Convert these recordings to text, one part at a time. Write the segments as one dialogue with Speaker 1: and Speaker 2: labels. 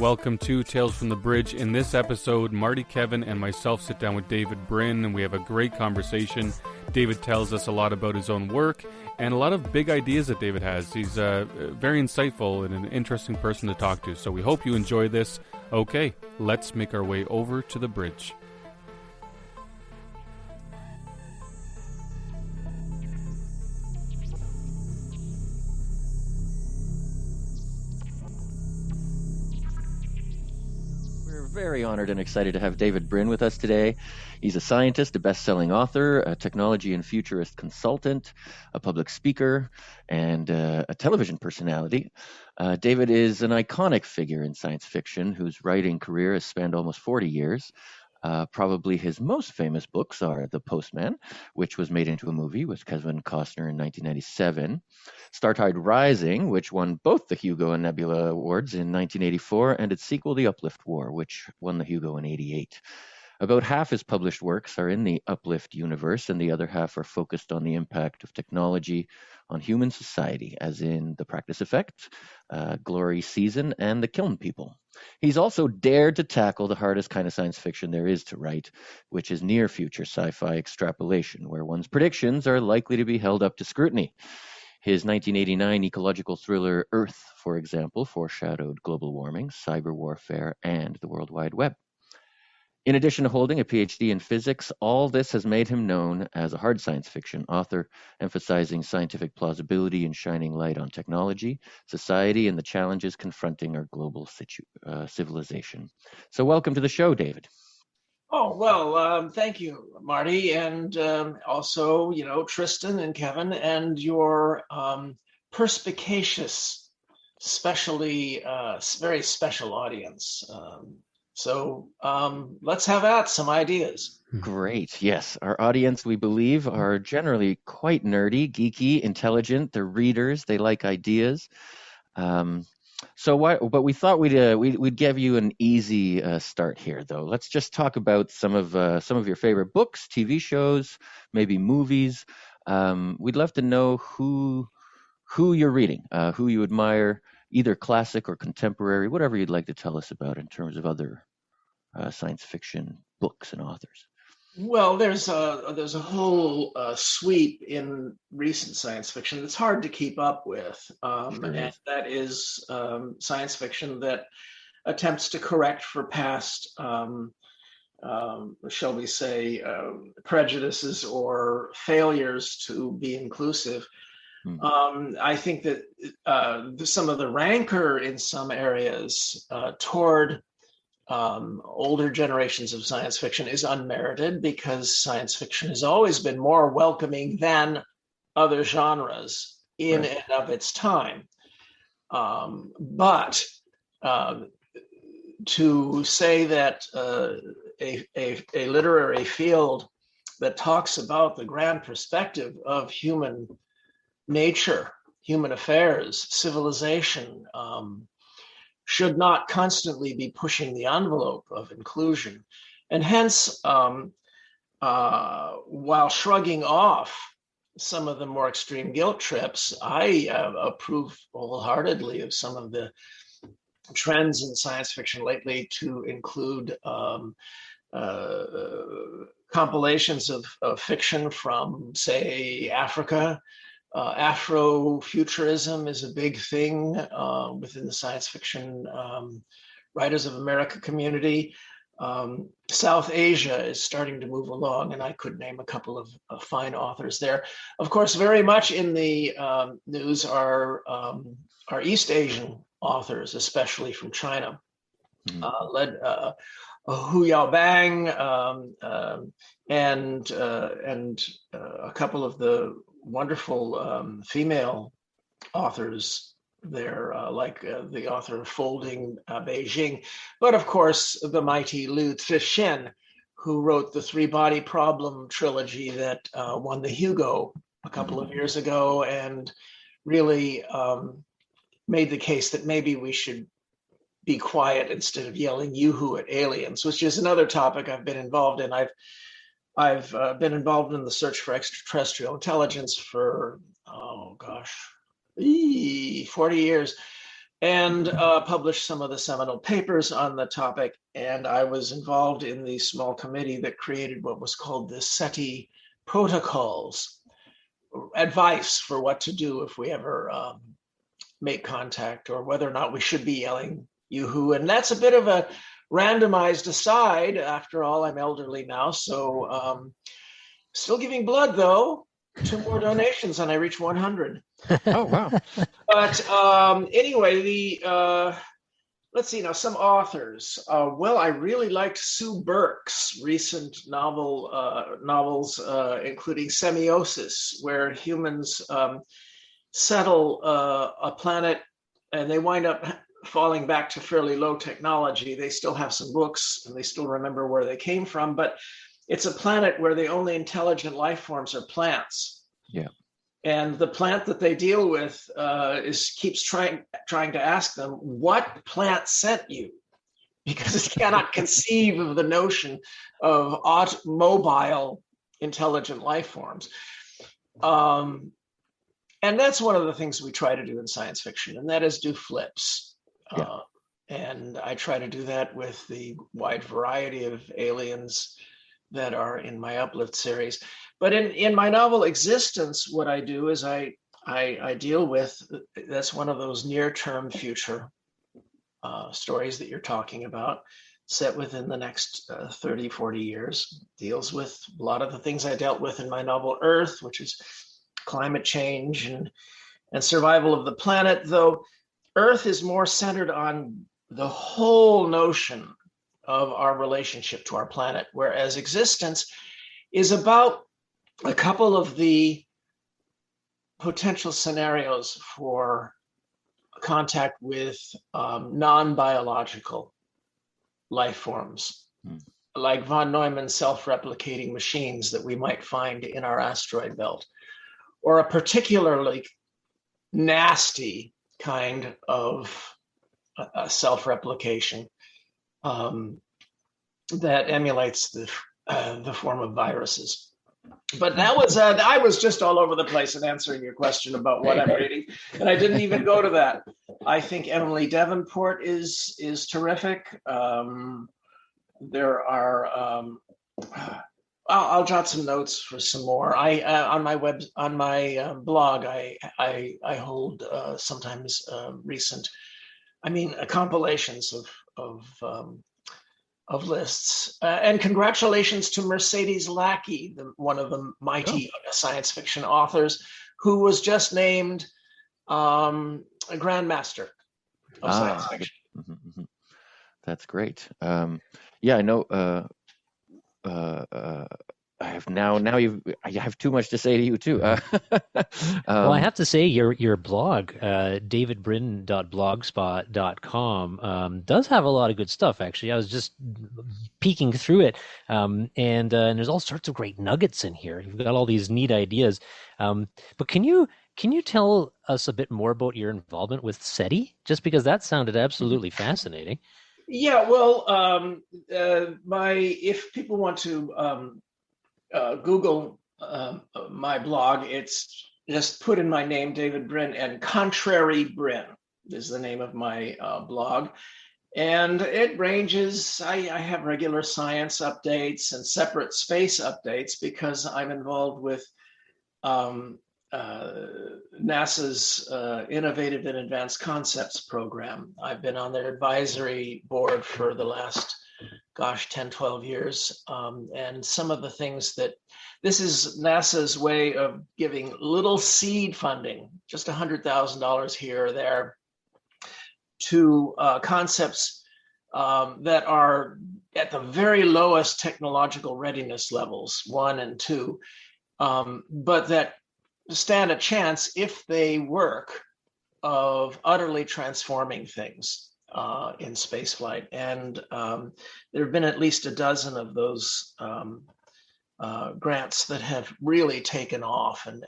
Speaker 1: Welcome to Tales from the Bridge. In this episode, Marty, Kevin, and myself sit down with David Brin, and we have a great conversation. David tells us a lot about his own work and a lot of big ideas that David has. He's very insightful and an interesting person to talk to, so we hope you enjoy this. Okay, let's make our way over to the bridge.
Speaker 2: Very honored and excited to have David Brin with us today. He's a scientist, a best-selling author, a technology and futurist consultant, a public speaker, and a television personality. David is an iconic figure in science fiction whose writing career has spanned almost 40 years. Probably his most famous books are The Postman, which was made into a movie with Kevin Costner in 1997, Startide Rising, which won both the Hugo and Nebula Awards in 1984, and its sequel, The Uplift War, which won the Hugo in 88. About half his published works are in the Uplift universe, and the other half are focused on the impact of technology on human society, as in The Practice Effect, Glory Season, and The Kiln People. He's also dared to tackle the hardest kind of science fiction there is to write, which is near-future sci-fi extrapolation, where one's predictions are likely to be held up to scrutiny. His 1989 ecological thriller Earth, for example, foreshadowed global warming, cyber warfare, and the World Wide Web. In addition to holding a PhD in physics, all this has made him known as a hard science fiction author, emphasizing scientific plausibility and shining light on technology, society, and the challenges confronting our global civilization. So welcome to the show, David.
Speaker 3: Oh, well, thank you, Marty, and also, Tristan and Kevin, and your perspicacious, especially very special audience. So let's have at some ideas.
Speaker 2: Great. Yes. Our audience, we believe, are generally quite nerdy, geeky, intelligent. They're readers. They like ideas. But we thought we'd give you an easy start here, though. Let's just talk about some of your favorite books, TV shows, maybe movies. We'd love to know who you're reading, who you admire, either classic or contemporary, whatever you'd like to tell us about in terms of other science fiction books and authors.
Speaker 3: Well, there's a whole sweep in recent science fiction that's hard to keep up with, and that is science fiction that attempts to correct for past, shall we say, prejudices or failures to be inclusive. I think that some of the rancor in some areas toward older generations of science fiction is unmerited, because science fiction has always been more welcoming than other genres in and of its time. But to say that a literary field that talks about the grand perspective of human nature, human affairs, civilization, should not constantly be pushing the envelope of inclusion. And hence, while shrugging off some of the more extreme guilt trips, I approve wholeheartedly of some of the trends in science fiction lately to include compilations of fiction from, say, Africa. Afrofuturism is a big thing within the science fiction Writers of America community. South Asia is starting to move along, and I could name a couple of fine authors there. Of course, very much in the news are East Asian authors, especially from China, led Hu Yaobang and a couple of the wonderful female authors there, like the author of Folding Beijing, but of course the mighty Liu Cixin, who wrote the Three Body Problem trilogy that won the Hugo a couple of years ago, and really made the case that maybe we should be quiet instead of yelling yoo-hoo at aliens, which is another topic I've been involved in. I've been involved in the search for extraterrestrial intelligence for, 40 years. and published some of the seminal papers on the topic. And I was involved in the small committee that created what was called the SETI protocols, advice for what to do if we ever make contact, or whether or not we should be yelling yoo-hoo. And that's a bit of a randomized aside. After all, I'm elderly now, so still giving blood though. 2 more donations and I reach 100.
Speaker 2: Oh, wow.
Speaker 3: But anyway, let's see now, some authors. Well, I really liked Sue Burke's recent novels, including Semiosis, where humans settle a planet and they wind up falling back to fairly low technology. They still have some books and they still remember where they came from, but it's a planet where the only intelligent life forms are plants.
Speaker 2: Yeah.
Speaker 3: And the plant that they deal with keeps trying to ask them, what plant sent you? Because it cannot conceive of the notion of mobile intelligent life forms. And that's one of the things we try to do in science fiction, and that is do flips.
Speaker 2: Yeah.
Speaker 3: And I try to do that with the wide variety of aliens that are in my Uplift series. But in my novel Existence, what I do is I deal with, that's one of those near-term future stories that you're talking about, set within the next 30, 40 years, deals with a lot of the things I dealt with in my novel Earth, which is climate change and survival of the planet, though Earth is more centered on the whole notion of our relationship to our planet, whereas Existence is about a couple of the potential scenarios for contact with non-biological life forms, like von Neumann self-replicating machines that we might find in our asteroid belt, or a particularly nasty kind of self-replication that emulates the form of viruses. But that was I was just all over the place in answering your question about what I'm reading, and I didn't even go to that. I think Emily Davenport is terrific. There are I'll jot some notes for some more. I on my blog I hold sometimes recent, compilations of lists. And congratulations to Mercedes Lackey, one of the mighty science fiction authors, who was just named a Grandmaster of science fiction.
Speaker 2: Mm-hmm. That's great. Yeah, I know. I have I have too much to say to you too.
Speaker 4: Well, I have to say your blog, davidbrin.blogspot.com, does have a lot of good stuff. Actually, I was just peeking through it, and there's all sorts of great nuggets in here. You've got all these neat ideas. But can you tell us a bit more about your involvement with SETI? Just because that sounded absolutely fascinating.
Speaker 3: Yeah, well, if people want to Google my blog, it's just put in my name, David Brin, and Contrary Brin is the name of my blog. And it ranges, I have regular science updates and separate space updates because I'm involved with NASA's Innovative and Advanced Concepts program. I've been on their advisory board for the last 10, 12 years. And some of the things this is NASA's way of giving little seed funding, just $100,000 here or there, to concepts that are at the very lowest technological readiness levels, 1 and 2, but that stand a chance, if they work, of utterly transforming things in spaceflight. And there have been at least a dozen of those grants that have really taken off and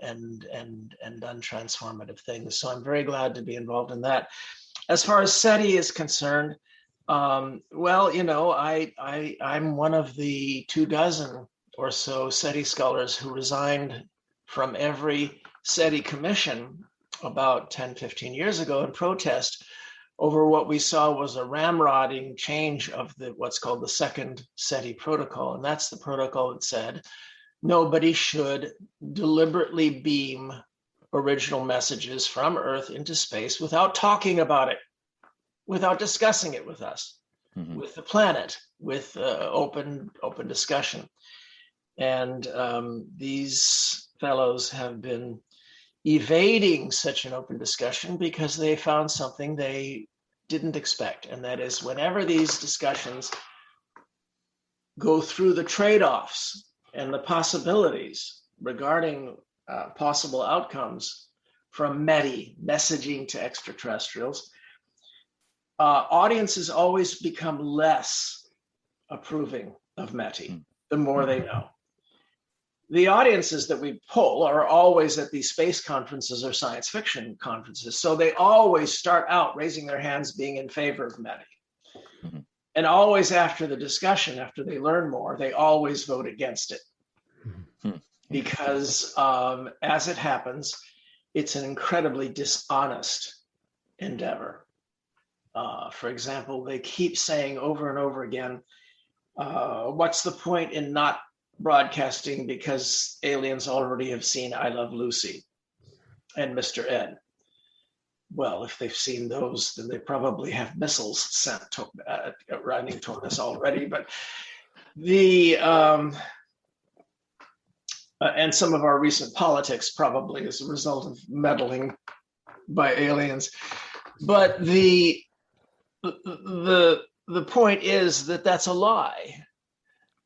Speaker 3: done transformative things. So I'm very glad to be involved in that. As far as SETI is concerned, I'm one of the 24 or so SETI scholars who resigned from every SETI commission about 10, 15 years ago in protest, over what we saw was a ramrodding change of what's called the second SETI protocol. And that's the protocol that said nobody should deliberately beam original messages from Earth into space without talking about it, without discussing it with us, with the planet, with open discussion. And these fellows have been evading such an open discussion because they found something they didn't expect. And that is, whenever these discussions go through the trade-offs and the possibilities regarding possible outcomes from METI, messaging to extraterrestrials, audiences always become less approving of METI the more they know. The audiences that we poll are always at these space conferences or science fiction conferences. So they always start out raising their hands being in favor of METI. And always after the discussion, after they learn more, they always vote against it. Because as it happens, it's an incredibly dishonest endeavor. For example, they keep saying over and over again, what's the point in not broadcasting because aliens already have seen I Love Lucy and Mr. Ed? Well, if they've seen those, then they probably have missiles sent running toward us already. But and some of our recent politics probably as a result of meddling by aliens. But the point is that that's a lie.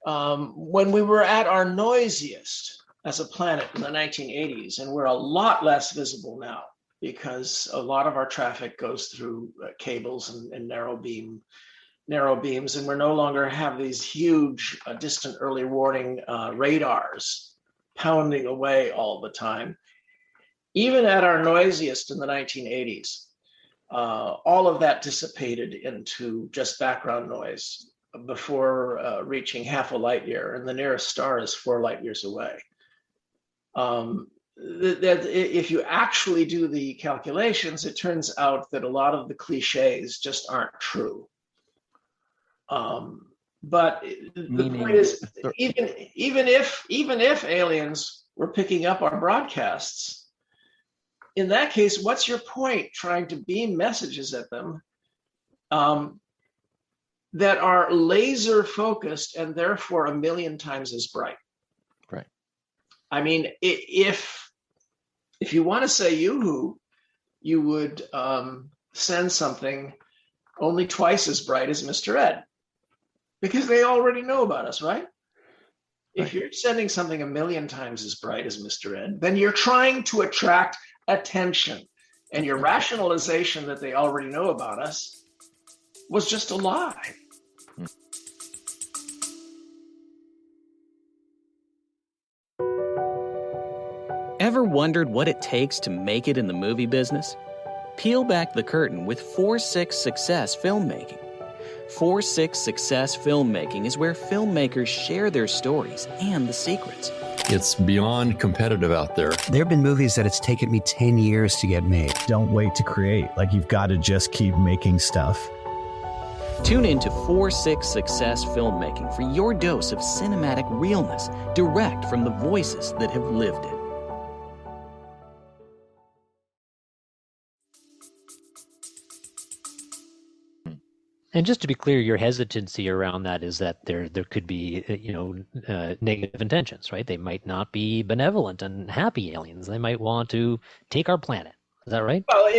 Speaker 3: When we were at our noisiest as a planet in the 1980s, and we're a lot less visible now because a lot of our traffic goes through cables and narrow beams, and we're no longer have these huge distant early warning radars pounding away all the time. Even at our noisiest in the 1980s, all of that dissipated into just background noise before reaching half a light year, and the nearest star is 4 light years away. If you actually do the calculations, it turns out that a lot of the cliches just aren't true. But the point is, even if aliens were picking up our broadcasts, in that case, what's your point trying to beam messages at them that are laser focused and therefore a million times as bright?
Speaker 2: Right.
Speaker 3: I mean, if you want to say yoo-hoo, you would send something only twice as bright as Mr. Ed, because they already know about us, right? If you're sending something a million times as bright as Mr. Ed, then you're trying to attract attention. And your rationalization that they already know about us was just a lie.
Speaker 5: Ever wondered what it takes to make it in the movie business? Peel back the curtain with 4-6 Success Filmmaking. 4-6 Success Filmmaking is where filmmakers share their stories and the secrets.
Speaker 6: It's beyond competitive out there.
Speaker 7: There have been movies that it's taken me 10 years to get made.
Speaker 8: Don't wait to create. Like, you've got to just keep making stuff.
Speaker 5: Tune in to 4-6 Success Filmmaking for your dose of cinematic realness, direct from the voices that have lived it.
Speaker 4: And just to be clear, your hesitancy around that is that there could be, negative intentions, right? They might not be benevolent and happy aliens. They might want to take our planet. Is that right?
Speaker 3: Well,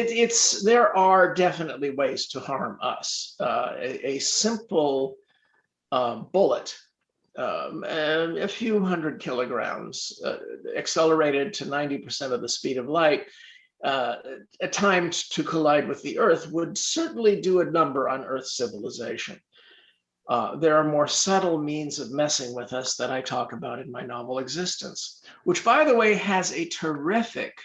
Speaker 3: there are definitely ways to harm us. A simple bullet, a few hundred kilograms, accelerated to 90% of the speed of light, timed to collide with the Earth, would certainly do a number on Earth civilization. There are more subtle means of messing with us that I talk about in my novel Existence, which, by the way, has a terrific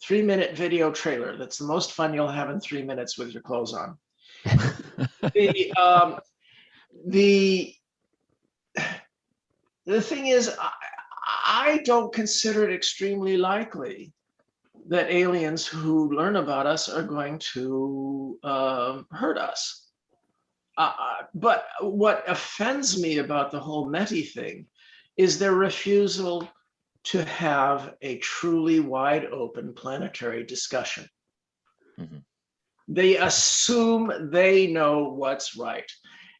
Speaker 3: 3-minute video trailer that's the most fun you'll have in 3 minutes with your clothes on. The thing is, I don't consider it extremely likely that aliens who learn about us are going to hurt us. But what offends me about the whole METI thing is their refusal to have a truly wide open planetary discussion.
Speaker 2: Mhm.
Speaker 3: They assume they know what's right.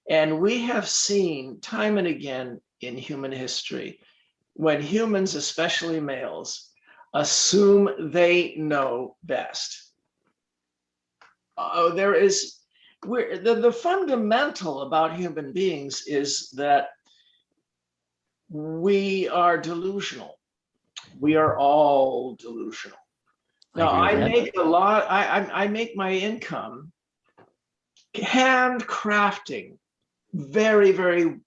Speaker 3: And we have seen time and again in human history when humans, especially males, assume they know best. The fundamental about human beings is that we are delusional. We are all delusional. Now, I make a lot, I make my income handcrafting very, very,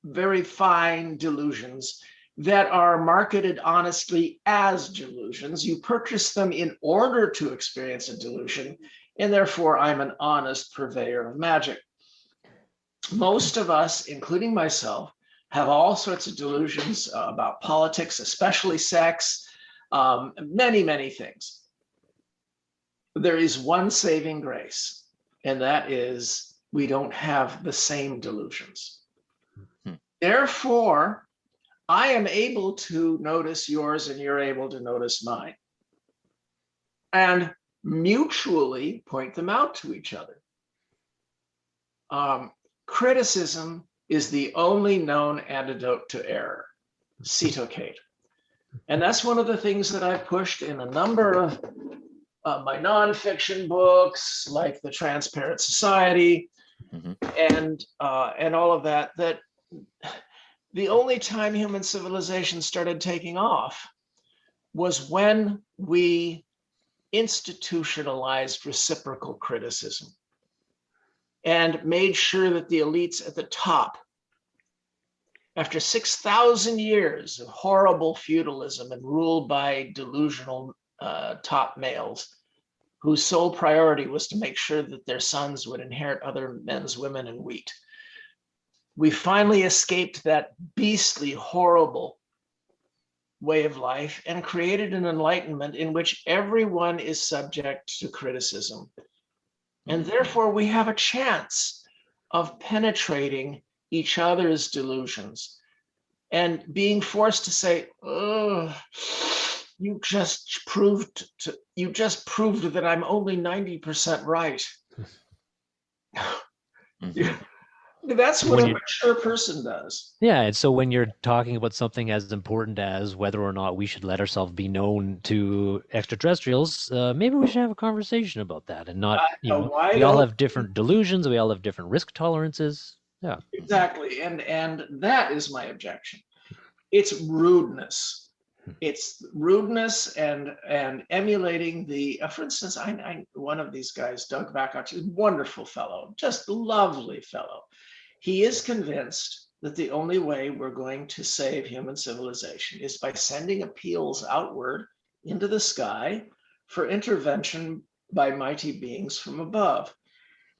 Speaker 3: very fine delusions that are marketed honestly as delusions. You purchase them in order to experience a delusion, and therefore I'm an honest purveyor of magic. Most of us, including myself, have all sorts of delusions about politics, especially sex, many, many things. There is one saving grace, and that is we don't have the same delusions. Therefore, I am able to notice yours and you're able to notice mine, and mutually point them out to each other. Criticism is the only known antidote to error, cetocate. And that's one of the things that I've pushed in a number of my nonfiction books, like The Transparent Society, and all of that, that the only time human civilization started taking off was when we institutionalized reciprocal criticism and made sure that the elites at the top, after 6,000 years of horrible feudalism and ruled by delusional top males, whose sole priority was to make sure that their sons would inherit other men's women and wheat, we finally escaped that beastly, horrible way of life and created an enlightenment in which everyone is subject to criticism. And therefore, we have a chance of penetrating each other's delusions and being forced to say, oh, you just proved that I'm only 90% right. That's what a mature person does.
Speaker 4: Yeah, and so when you're talking about something as important as whether or not we should let ourselves be known to extraterrestrials, maybe we should have a conversation about that, and not, we all have different delusions, we all have different risk tolerances. Yeah,
Speaker 3: exactly, and that is my objection. It's rudeness. It's rudeness and emulating the. For instance, I one of these guys, Doug Backoch, is a wonderful fellow, just lovely fellow. He is convinced that the only way we're going to save human civilization is by sending appeals outward into the sky for intervention by mighty beings from above.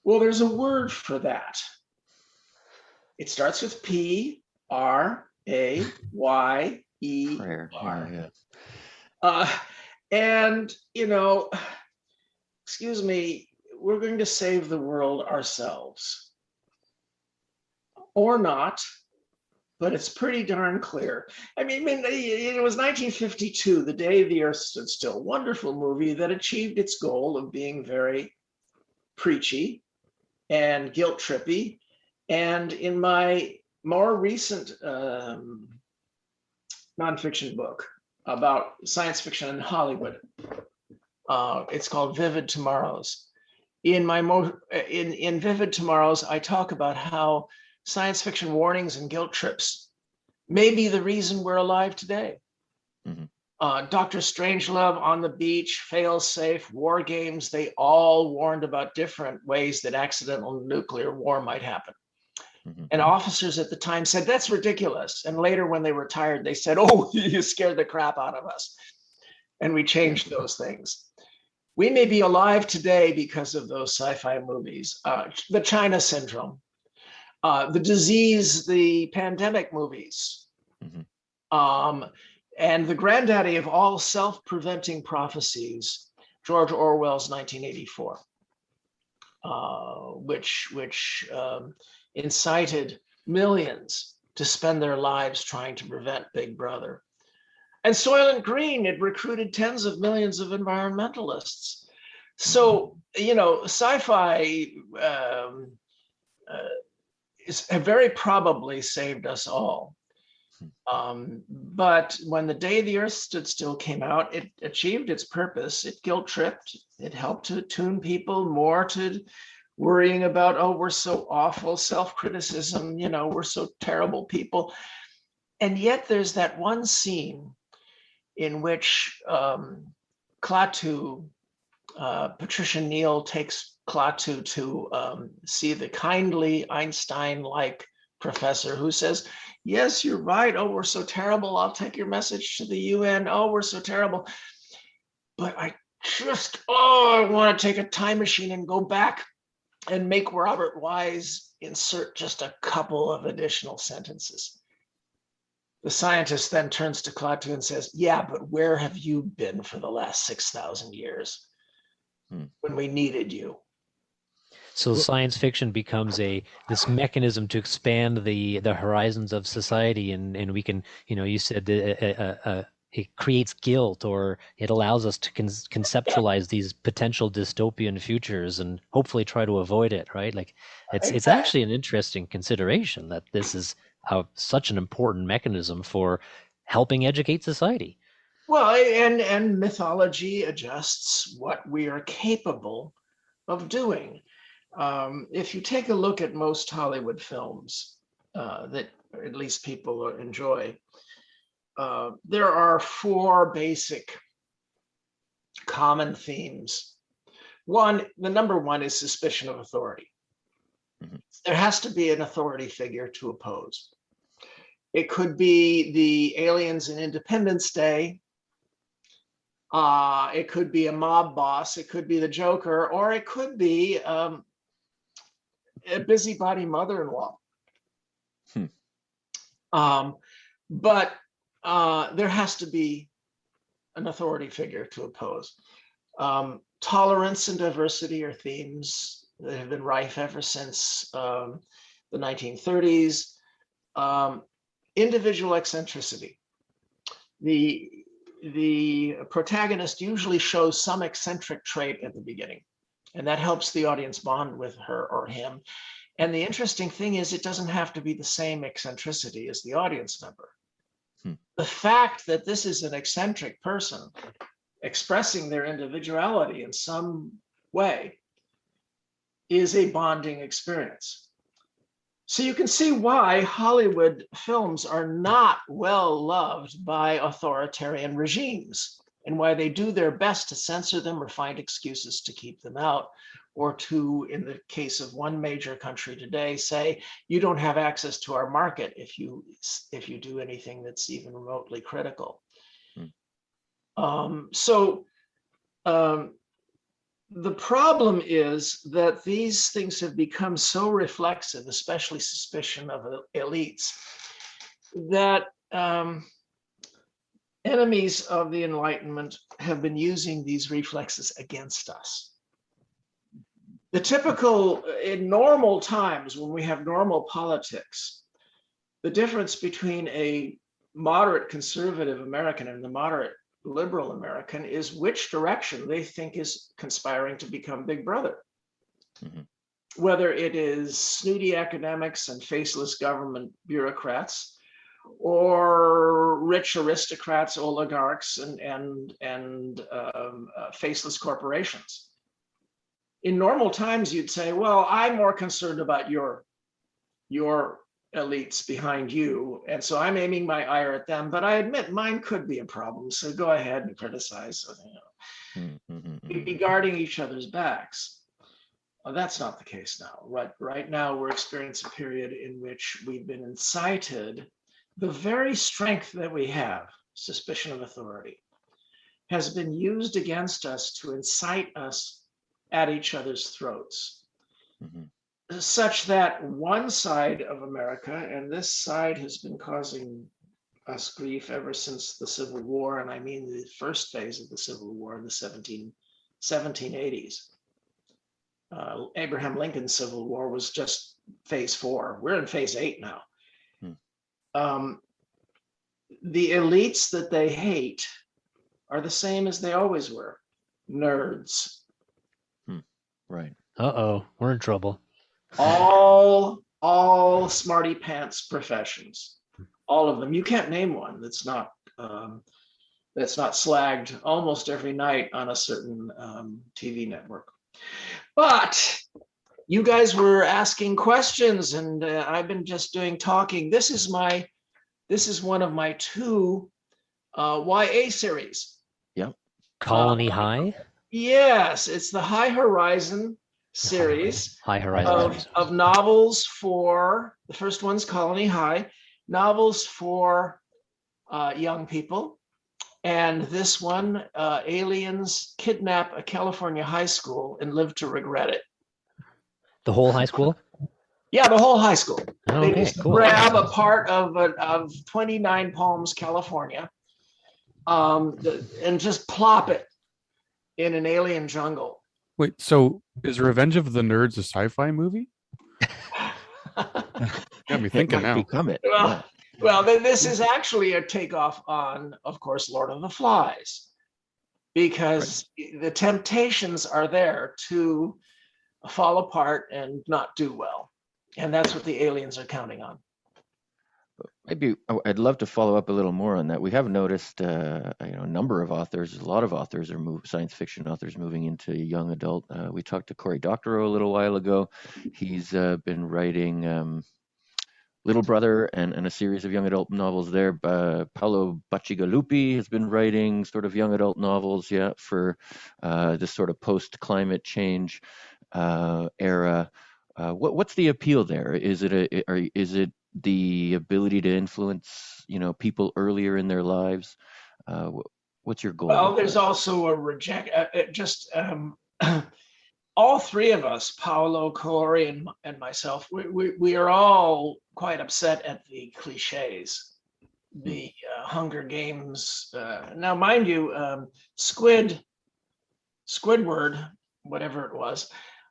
Speaker 3: Well, there's a word for that. It starts with P-R-A-Y-E-R. And, excuse me, we're going to save the world ourselves. Or not, but it's pretty darn clear. I mean, it was 1952, the day the Earth stood still. Wonderful movie that achieved its goal of being very preachy and guilt trippy. And in my more recent nonfiction book about science fiction in Hollywood, it's called Vivid Tomorrows. In Vivid Tomorrows, I talk about how science fiction warnings and guilt trips may be the reason we're alive today. Dr. Strangelove, On the Beach, Failsafe, War Games, they all warned about different ways that accidental nuclear war might happen. And officers at the time said, that's ridiculous. And later when they retired, they said, oh, you scared the crap out of us. And we changed those things. We may be alive today because of those sci-fi movies. The China Syndrome, the disease, the pandemic movies. And the granddaddy of all self-preventing prophecies, George Orwell's 1984, which incited millions to spend their lives trying to prevent Big Brother. And Soylent Green had recruited tens of millions of environmentalists. So, sci-fi is very probably saved us all. But when The Day the Earth Stood Still came out, it achieved its purpose. It guilt-tripped. It helped to attune people more to worrying about, oh, we're so awful, self-criticism, we're so terrible people. And yet there's that one scene in which Klaatu, Patricia Neal takes Klaatu to see the kindly Einstein-like professor who says, yes, you're right. Oh, we're so terrible. I'll take your message to the UN. Oh, we're so terrible. But I want to take a time machine and go back and make Robert Wise insert just a couple of additional sentences. The scientist then turns to Klaatu and says, yeah, but where have you been for the last 6,000 years when we needed you?
Speaker 4: So science fiction becomes this mechanism to expand the horizons of society, and we can, you said it creates guilt, or it allows us to conceptualize these potential dystopian futures and hopefully try to avoid it, right? Like it's actually an interesting consideration that this is such an important mechanism for helping educate society.
Speaker 3: Well, and mythology adjusts what we are capable of doing. If you take a look at most Hollywood films that at least people enjoy, there are four basic common themes. The number one is suspicion of authority. There has to be an authority figure to oppose. It could be the aliens in Independence Day. It could be a mob boss. It could be the Joker, or it could be a busybody mother-in-law. But there has to be an authority figure to oppose. Tolerance and diversity are themes that have been rife ever since the 1930s. Individual eccentricity. The protagonist usually shows some eccentric trait at the beginning, and that helps the audience bond with her or him. And the interesting thing is, it doesn't have to be the same eccentricity as the audience member. The fact that this is an eccentric person expressing their individuality in some way is a bonding experience. So you can see why Hollywood films are not well loved by authoritarian regimes, and why they do their best to censor them or find excuses to keep them out, or to, in the case of one major country today, say, you don't have access to our market if you do anything that's even remotely critical. The problem is that these things have become so reflexive, especially suspicion of elites, that enemies of the Enlightenment have been using these reflexes against us. The typical, in normal times, when we have normal politics, the difference between a moderate conservative American and the moderate liberal American is which direction they think is conspiring to become Big Brother. Whether it is snooty academics and faceless government bureaucrats, or rich aristocrats, oligarchs, and faceless corporations. In normal times, you'd say, well, I'm more concerned about your elites behind you, and so I'm aiming my ire at them, but I admit mine could be a problem, so go ahead and criticize. We'd be guarding each other's backs. Well, that's not the case now. Right now, we're experiencing a period in which we've been incited. The very strength that we have, suspicion of authority, has been used against us to incite us at each other's throats. Such that one side of America, and this side has been causing us grief ever since the Civil War, and I mean the first phase of the Civil War in the 1780s. Abraham Lincoln's Civil War was just phase 4. We're in phase 8 now. The elites that they hate are the same as they always were: nerds.
Speaker 2: Right.
Speaker 4: Uh-oh, we're in trouble.
Speaker 3: All smarty pants professions, all of them. You can't name one that's not slagged almost every night on a certain TV network. But you guys were asking questions, and I've been just doing talking. This is one of my 2 YA series.
Speaker 2: Yep.
Speaker 4: Colony High?
Speaker 3: Yes, it's the High Horizon series.
Speaker 4: High Horizon
Speaker 3: of novels for, the first one's Colony High, novels for young people. And this one, aliens kidnap a California high school and live to regret it.
Speaker 4: The whole high school?
Speaker 3: Yeah, the whole high school.
Speaker 4: Okay,
Speaker 3: They just
Speaker 4: cool.
Speaker 3: grab a part of 29 Palms, California, and just plop it in an alien jungle.
Speaker 1: Wait, so is Revenge of the Nerds a sci-fi movie? Got me thinking now.
Speaker 2: Become it.
Speaker 3: Well, this is actually a takeoff on, of course, Lord of the Flies, because the temptations are there to fall apart and not do well. And that's what the aliens are counting on.
Speaker 2: Maybe I'd love to follow up a little more on that. We have noticed, a number of authors, a lot of authors science fiction authors moving into young adult. We talked to Cory Doctorow a little while ago. He's been writing Little Brother and a series of young adult novels there. Paolo Bacigalupi has been writing sort of young adult novels, for this sort of post-climate change era. What's the appeal there? Is it the ability to influence, people earlier in their lives? What's your goal?
Speaker 3: Well, there's also all 3 of us, Paolo, Cory, and myself, we are all quite upset at the cliches, the Hunger Games. Now, mind you, Squidward, whatever it was,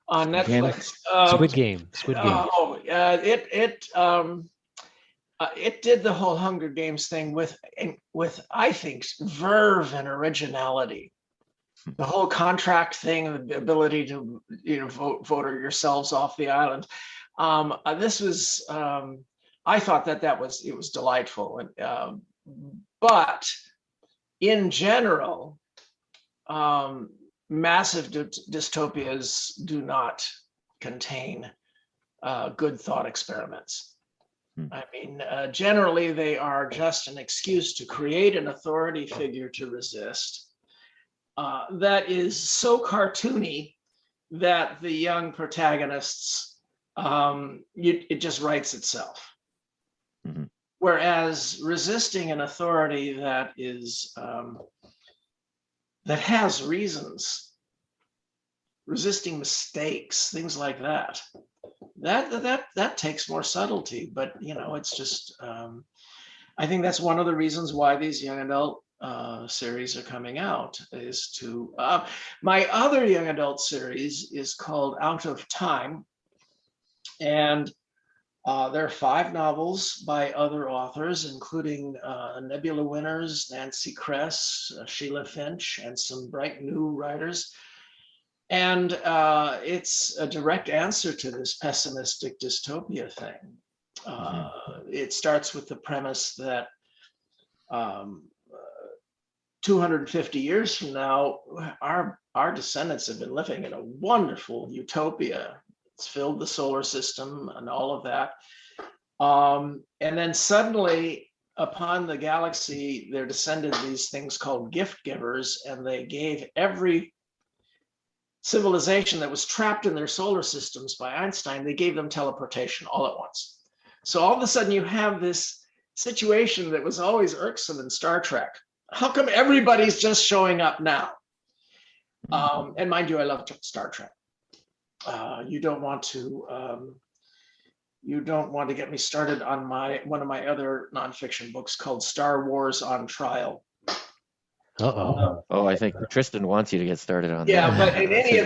Speaker 3: on Netflix.
Speaker 4: Squid Game.
Speaker 3: It did the whole Hunger Games thing with I think verve and originality. The whole contract thing, the ability to vote yourselves off the island. This was I thought it was delightful, but in general, massive dystopias do not contain good thought experiments. I mean, generally they are just an excuse to create an authority figure to resist. That is so cartoony that the young protagonists, it just writes itself. Mm-hmm. Whereas resisting an authority that is that has reasons, resisting mistakes, things like that takes more subtlety. But it's just I think that's one of the reasons why these young adult series are coming out, is to my other young adult series is called Out of Time, and there are 5 novels by other authors, including Nebula winners Nancy Kress, Sheila Finch, and some bright new writers. And it's a direct answer to this pessimistic dystopia thing. It starts with the premise that 250 years from now, our descendants have been living in a wonderful utopia. It's filled the solar system and all of that. And then suddenly, upon the galaxy, there descended these things called gift givers, and they gave every civilization that was trapped in their solar systems by Einstein, they gave them teleportation all at once. So all of a sudden you have this situation that was always irksome in Star Trek. How come everybody's just showing up now? And mind you, I love Star Trek. You don't want to you don't want to get me started on one of my other nonfiction books called Star Wars on Trial.
Speaker 4: Uh-oh.
Speaker 2: Oh, I think Tristan wants you to get started on
Speaker 3: Yeah,
Speaker 2: that.
Speaker 3: but in any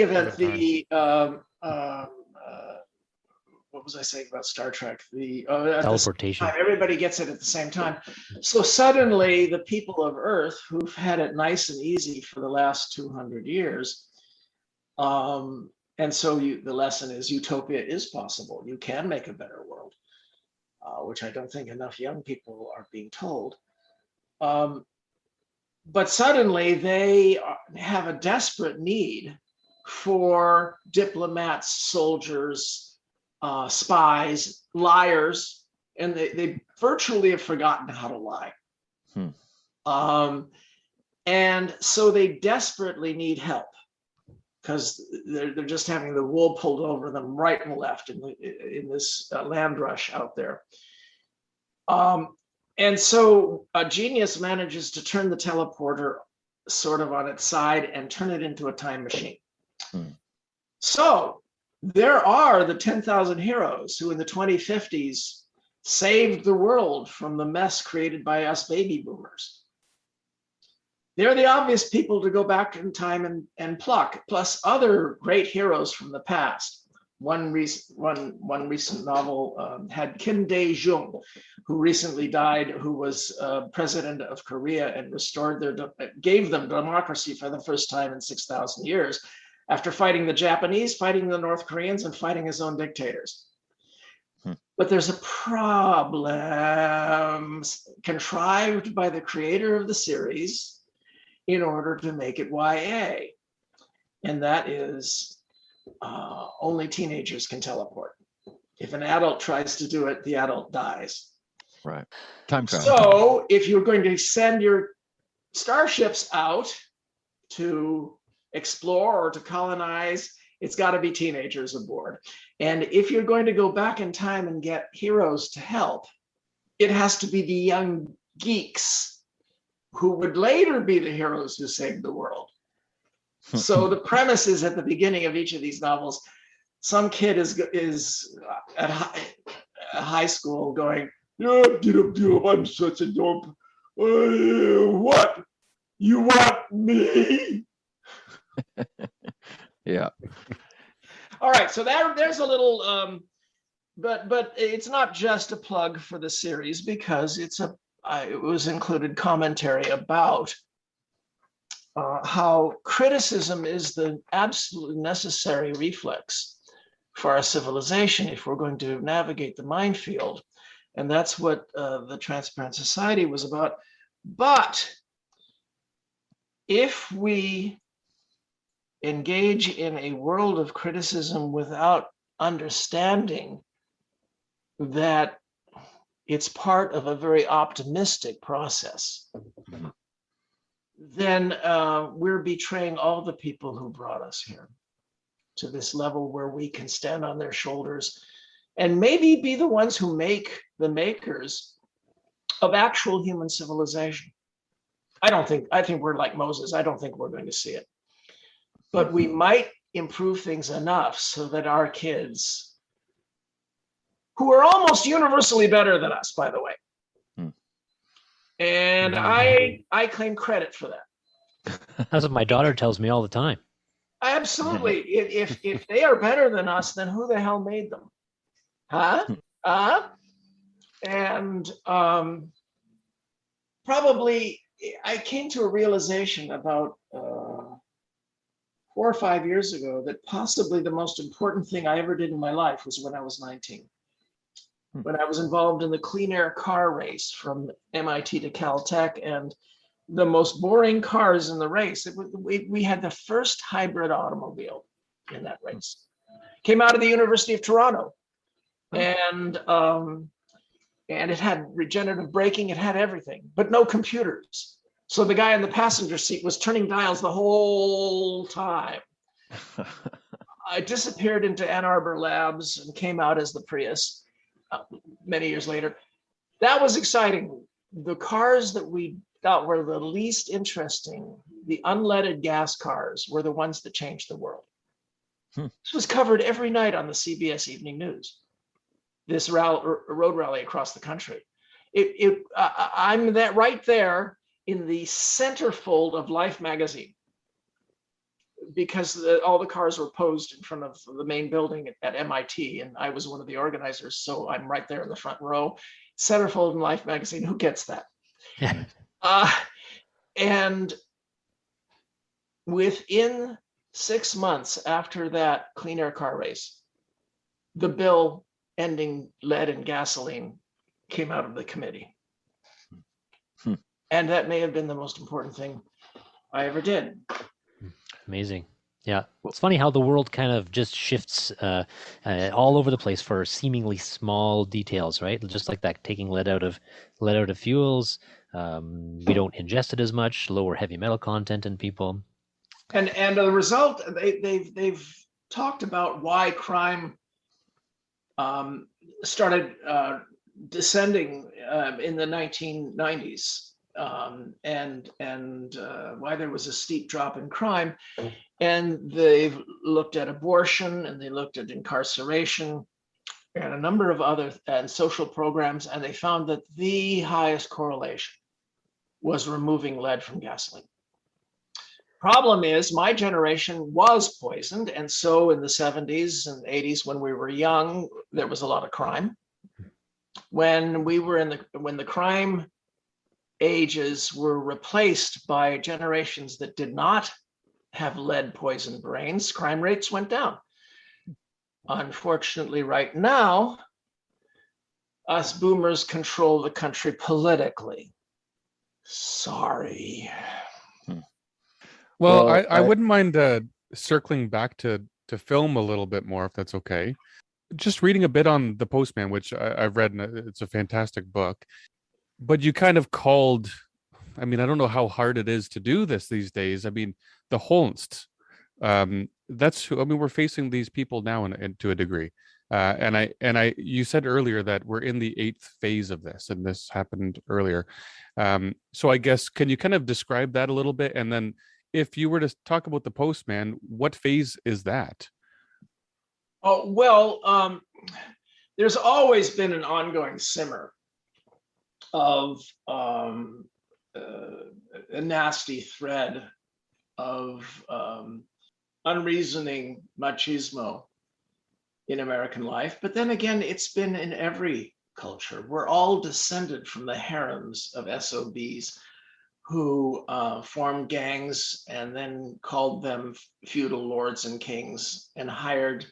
Speaker 3: event, the what was I saying about Star Trek?
Speaker 4: Teleportation.
Speaker 3: Everybody gets it at the same time. So suddenly, the people of Earth, who've had it nice and easy for the last 200 years, and so the lesson is utopia is possible. You can make a better world, which I don't think enough young people are being told. But suddenly they have a desperate need for diplomats, soldiers, spies, liars, and they virtually have forgotten how to lie. And so they desperately need help because they're just having the wool pulled over them right and left in this land rush out there. And so a genius manages to turn the teleporter sort of on its side and turn it into a time machine. So there are the 10,000 heroes who in the 2050s saved the world from the mess created by us baby boomers. They're the obvious people to go back in time and pluck, plus other great heroes from the past. One recent novel had Kim Dae-jung, who recently died, who was president of Korea and gave them democracy for the first time in 6,000 years, after fighting the Japanese, fighting the North Koreans, and fighting his own dictators. But there's a problem contrived by the creator of the series in order to make it YA, and that is only teenagers can teleport. If an adult tries to do it, the adult dies.
Speaker 2: Right. Time travel.
Speaker 3: So if you're going to send your starships out to explore or to colonize, it's got to be teenagers aboard. And if you're going to go back in time and get heroes to help, it has to be the young geeks who would later be the heroes who saved the world. So the premise is at the beginning of each of these novels, some kid is at high school going, I'm such a dope. What? You want me?
Speaker 2: Yeah.
Speaker 3: All right, so there's a little, but it's not just a plug for the series because it was included commentary about how criticism is the absolutely necessary reflex for our civilization if we're going to navigate the minefield. And that's what the Transparent Society was about. But if we engage in a world of criticism without understanding that it's part of a very optimistic process, then we're betraying all the people who brought us here to this level where we can stand on their shoulders and maybe be the ones who make the makers of actual human civilization. I think we're like Moses. I don't think we're going to see it. But we might improve things enough so that our kids, who are almost universally better than us, by the way, and I claim credit for that.
Speaker 4: That's what my daughter tells me all the time.
Speaker 3: Absolutely. If they are better than us, then who the hell made them? Huh? And probably I came to a realization about 4 or 5 years ago that possibly the most important thing I ever did in my life was when I was 19. When I was involved in the clean air car race from MIT to Caltech, and the most boring cars in the race, we had the first hybrid automobile in that race. Came out of the University of Toronto, and it had regenerative braking, it had everything, but no computers. So the guy in the passenger seat was turning dials the whole time. I disappeared into Ann Arbor Labs and came out as the Prius many years later. That was exciting. The cars that we thought were the least interesting, the unleaded gas cars, were the ones that changed the world. This was covered every night on the CBS Evening News. this road rally across the country. I'm that right there in the centerfold of Life magazine, because all the cars were posed in front of the main building at MIT, and I was one of the organizers, so I'm right there in the front row. Centerfold in Life magazine, who gets that? And within 6 months after that clean air car race, the bill ending lead and gasoline came out of the committee. And that may have been the most important thing I ever did.
Speaker 4: Amazing. Yeah. It's funny how the world kind of just shifts all over the place for seemingly small details, right? Just like that, taking lead out of fuels. We don't ingest it as much, lower heavy metal content in people.
Speaker 3: And the result, they've talked about why crime started descending in the 1990s, and why there was a steep drop in crime. And they've looked at abortion, and they looked at incarceration, and a number of other and social programs, and they found that the highest correlation was removing lead from gasoline. Problem is, my generation was poisoned, and so in the 70s and 80s, when we were young, there was a lot of crime. When the crime ages were replaced by generations that did not have lead poisoned brains, crime rates went down. Unfortunately, right now, us boomers control the country politically. Sorry.
Speaker 1: Well, I wouldn't mind circling back to film a little bit more, if that's okay. Just reading a bit on The Postman, which I've read, and it's a fantastic book. But you kind of called, I mean, I don't know how hard it is to do this these days. I mean, the Holsts, that's who, I mean, we're facing these people now to a degree. You said earlier that we're in the 8th phase of this, and this happened earlier. So I guess, can you kind of describe that a little bit? And then if you were to talk about The Postman, what phase is that?
Speaker 3: Oh, well, there's always been an ongoing simmer of a nasty thread of unreasoning machismo in American life. But then again, it's been in every culture. We're all descended from the harems of SOBs who formed gangs and then called them feudal lords and kings and hired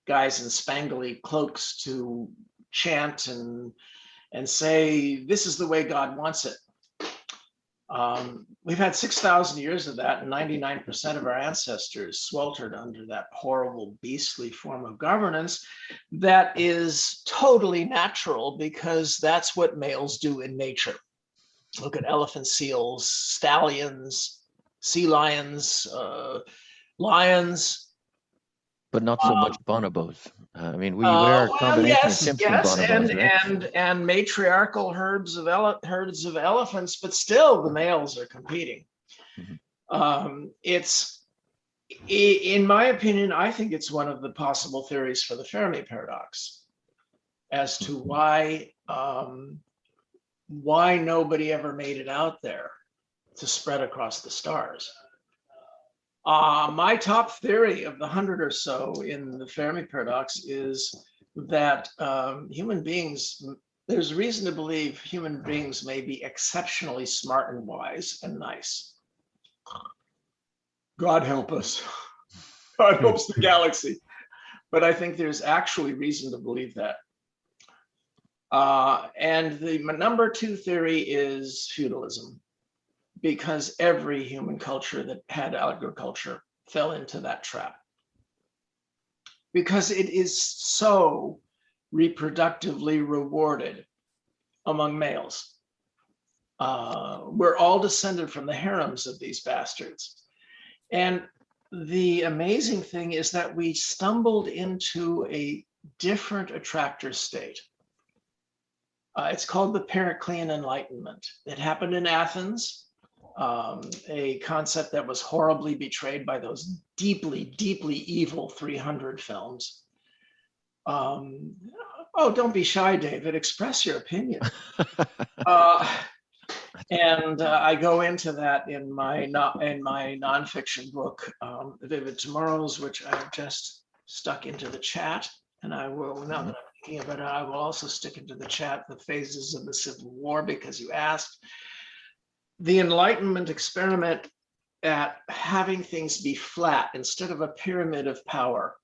Speaker 3: guys in spangly cloaks to chant and say, this is the way God wants it. We've had 6,000 years of that, and 99% of our ancestors sweltered under that horrible, beastly form of governance that is totally natural, because that's what males do in nature. Look at elephants, seals, stallions, sea lions, lions.
Speaker 2: But not so much bonobos. I mean, we are a combination of chimps and bonobos, right?
Speaker 3: and matriarchal herds of elephants, but still the males are competing. Mm-hmm. It's, in my opinion, I think it's one of the possible theories for the Fermi paradox as to why nobody ever made it out there to spread across the stars. My top theory of the 100 or so in the Fermi paradox is that human beings, there's reason to believe human beings may be exceptionally smart and wise and nice. God help us. God helps the galaxy. But I think there's actually reason to believe that. And the number 2 theory is feudalism, because every human culture that had agriculture fell into that trap. Because it is so reproductively rewarded among males. We're all descended from the harems of these bastards. And the amazing thing is that we stumbled into a different attractor state. It's called the Periclean Enlightenment. It happened in Athens. A concept that was horribly betrayed by those deeply, deeply evil 300 films. Oh, don't be shy, David. Express your opinion. And I go into that in my nonfiction book, Vivid Tomorrows, which I've just stuck into the chat. And I will, now that I'm thinking of it, I will also stick into the chat the phases of the Civil War, because you asked. The Enlightenment experiment at having things be flat instead of a pyramid of power,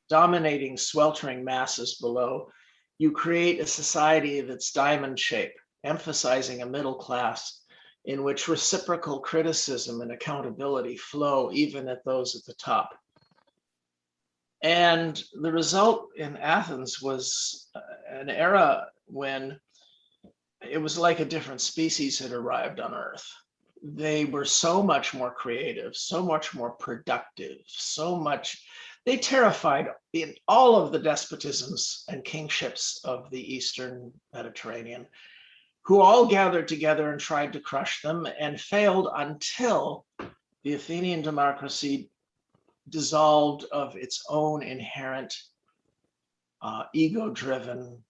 Speaker 3: dominating sweltering masses below, you create a society that's diamond shaped, emphasizing a middle class in which reciprocal criticism and accountability flow even at those at the top. And the result in Athens was an era when it was like a different species had arrived on Earth. They were so much more creative, so much more productive, they terrified in all of the despotisms and kingships of the Eastern Mediterranean, who all gathered together and tried to crush them and failed until the Athenian democracy dissolved of its own inherent ego-driven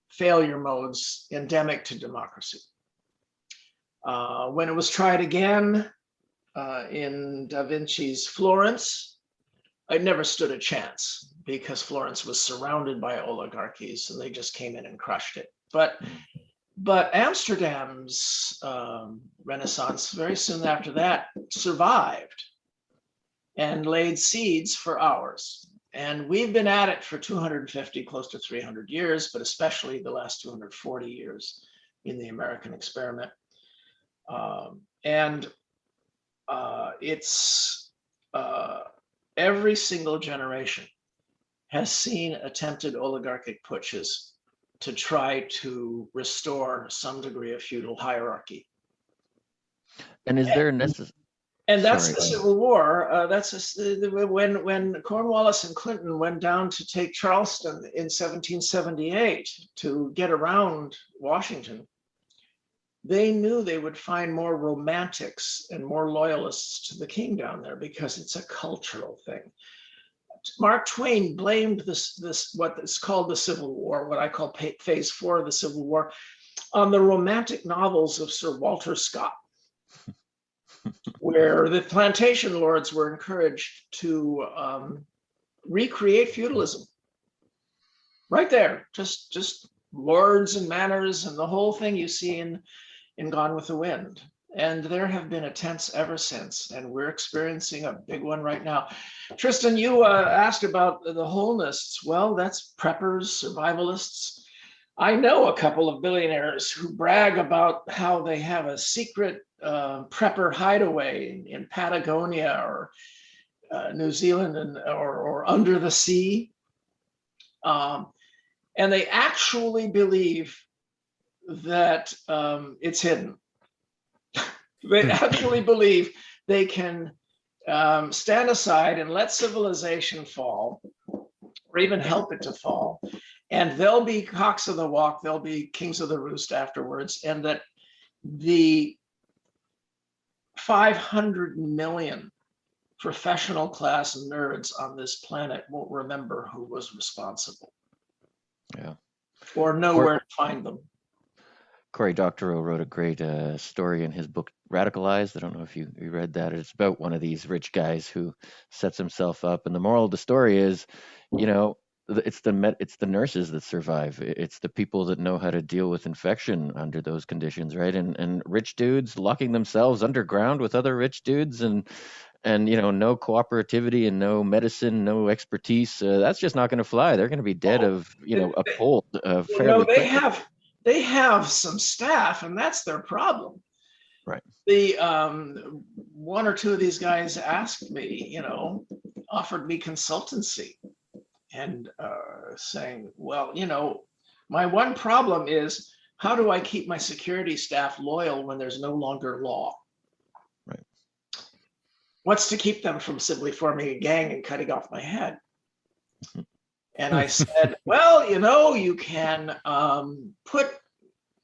Speaker 3: failure modes endemic to democracy. When it was tried again in Da Vinci's Florence, it never stood a chance because Florence was surrounded by oligarchies and they just came in and crushed it. But Amsterdam's Renaissance, very soon after that, survived and laid seeds for ours. And we've been at it for 250, close to 300 years, but especially the last 240 years in the American experiment. It's every single generation has seen attempted oligarchic putsches to try to restore some degree of feudal hierarchy.
Speaker 2: And is there a necessary?
Speaker 3: And that's the Civil War. When Cornwallis and Clinton went down to take Charleston in 1778 to get around Washington, they knew they would find more romantics and more loyalists to the king down there because it's a cultural thing. Mark Twain blamed this what is called the Civil War, what I call phase 4 of the Civil War, on the romantic novels of Sir Walter Scott, where the plantation lords were encouraged to recreate feudalism. Right there, just lords and manors and the whole thing you see in Gone with the Wind. And there have been attempts ever since, and we're experiencing a big one right now. Tristan, you asked about the wholenists. Well, that's preppers, survivalists. I know a couple of billionaires who brag about how they have a secret prepper hideaway in Patagonia or New Zealand or under the sea. And they actually believe that it's hidden. They actually believe they can stand aside and let civilization fall, or even help it to fall, and they'll be cocks of the walk, they'll be kings of the roost afterwards, and that the 500 million professional class nerds on this planet won't remember who was responsible.
Speaker 2: Yeah.
Speaker 3: Or know where to find them.
Speaker 2: Cory Doctorow wrote a great story in his book Radicalized. I don't know if you read that. It's about one of these rich guys who sets himself up, and the moral of the story is, it's the nurses that survive. It's the people that know how to deal with infection under those conditions, right? And rich dudes locking themselves underground with other rich dudes and no cooperativity and no medicine, no expertise. That's just not going to fly. They're going to be dead of a cold.
Speaker 3: No, they have some staff, and that's their problem.
Speaker 2: Right.
Speaker 3: The one or two of these guys asked me, offered me consultancy, and saying, well, my one problem is, how do I keep my security staff loyal when there's no longer law?
Speaker 2: Right.
Speaker 3: What's to keep them from simply forming a gang and cutting off my head? And I said, well, you can put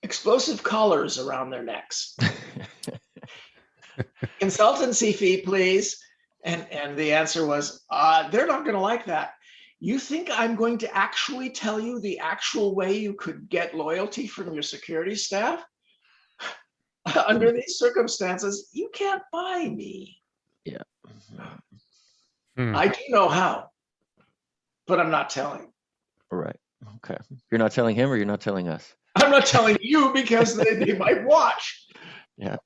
Speaker 3: explosive collars around their necks. Consultancy fee, please. And the answer was, they're not going to like that. You think I'm going to actually tell you the actual way you could get loyalty from your security staff? Under these circumstances, you can't buy me.
Speaker 2: Yeah.
Speaker 3: I do know how, but I'm not telling.
Speaker 2: Right. Okay. You're not telling him, or you're not telling us?
Speaker 3: I'm not telling you because they might watch.
Speaker 2: Yeah.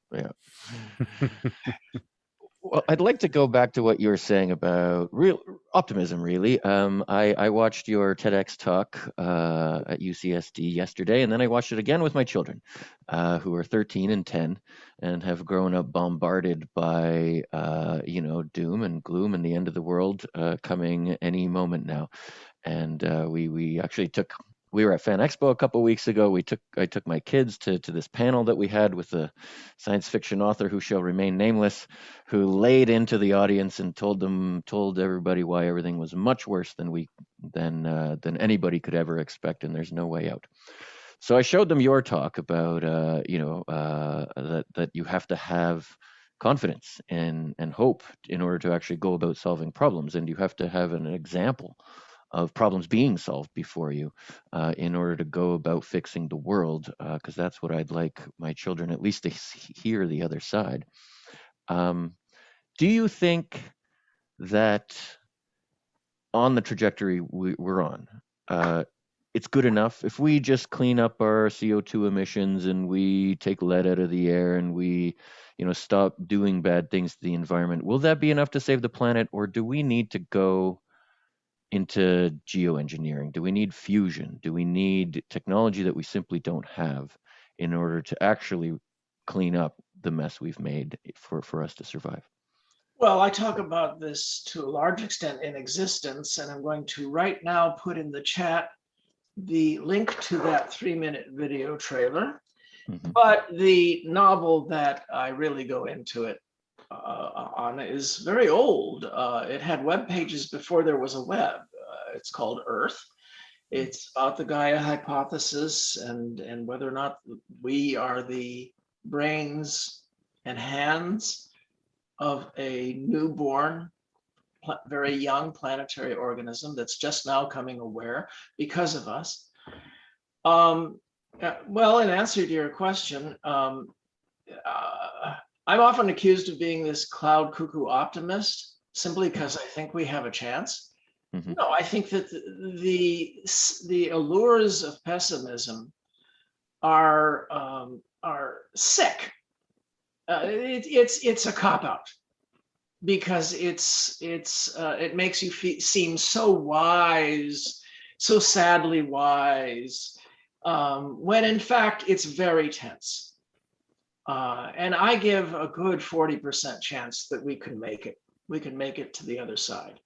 Speaker 2: Well, I'd like to go back to what you were saying about real optimism, really. I watched your TEDx talk at UCSD yesterday, and then I watched it again with my children, who are 13 and 10 and have grown up bombarded by, doom and gloom and the end of the world coming any moment now. And we actually we were at Fan Expo a couple of weeks ago. I took my kids to this panel that we had with a science fiction author who shall remain nameless, who laid into the audience and told everybody why everything was much worse than anybody could ever expect, and there's no way out. So I showed them your talk about that you have to have confidence and hope in order to actually go about solving problems, and you have to have an example of problems being solved before you in order to go about fixing the world, because that's what I'd like my children at least to hear the other side. Do you think that on the trajectory we're on, it's good enough if we just clean up our CO2 emissions and we take lead out of the air and we stop doing bad things to the environment? Will that be enough to save the planet, or do we need to go into geoengineering? Do we need fusion? Do we need technology that we simply don't have in order to actually clean up the mess we've made for us to survive?
Speaker 3: Well, I talk about this to a large extent in Existence, and I'm going to right now put in the chat the link to that 3-minute video trailer.
Speaker 2: Mm-hmm.
Speaker 3: But the novel that I really go into it on is very old. It had web pages before there was a web. It's called Earth. It's about the Gaia hypothesis and whether or not we are the brains and hands of a newborn, very young planetary organism that's just now coming aware because of us. Well, in answer to your question, I'm often accused of being this cloud cuckoo optimist simply because I think we have a chance. Mm-hmm. No, I think that the allures of pessimism are sick. It's a cop-out because it makes you seem so wise, so sadly wise, when in fact it's very tense. And I give a good 40% chance that we can make it. We can make it to the other side.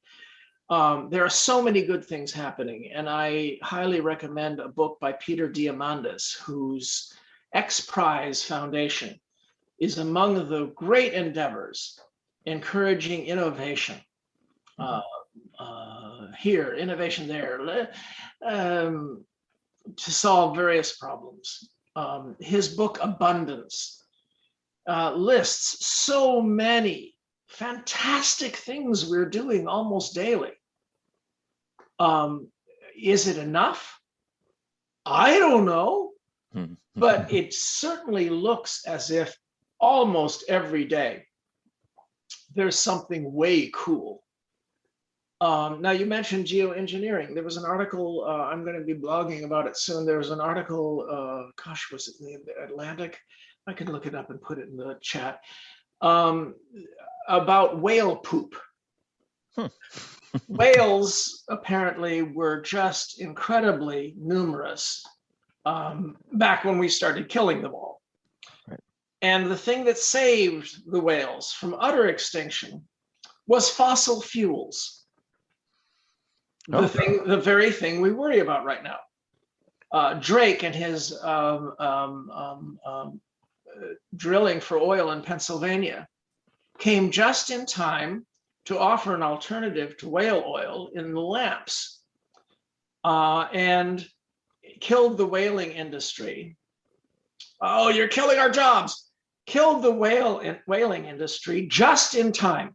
Speaker 3: There are so many good things happening, and I highly recommend a book by Peter Diamandis, whose X Prize Foundation is among the great endeavors encouraging innovation. Here, innovation there, to solve various problems. His book Abundance lists so many fantastic things we're doing almost daily. Is it enough? I don't know, but it certainly looks as if almost every day there's something way cool. Now you mentioned geoengineering. There was an article, I'm going to be blogging about it soon. There was an article, was it in the Atlantic? I can look it up and put it in the chat, about whale poop. Whales apparently were just incredibly numerous back when we started killing them all. Right. And the thing that saved the whales from utter extinction was fossil fuels. The very thing we worry about right now. Drake and his drilling for oil in Pennsylvania came just in time to offer an alternative to whale oil in the lamps, and killed the whaling industry. Oh, you're killing our jobs. Killed the whaling industry just in time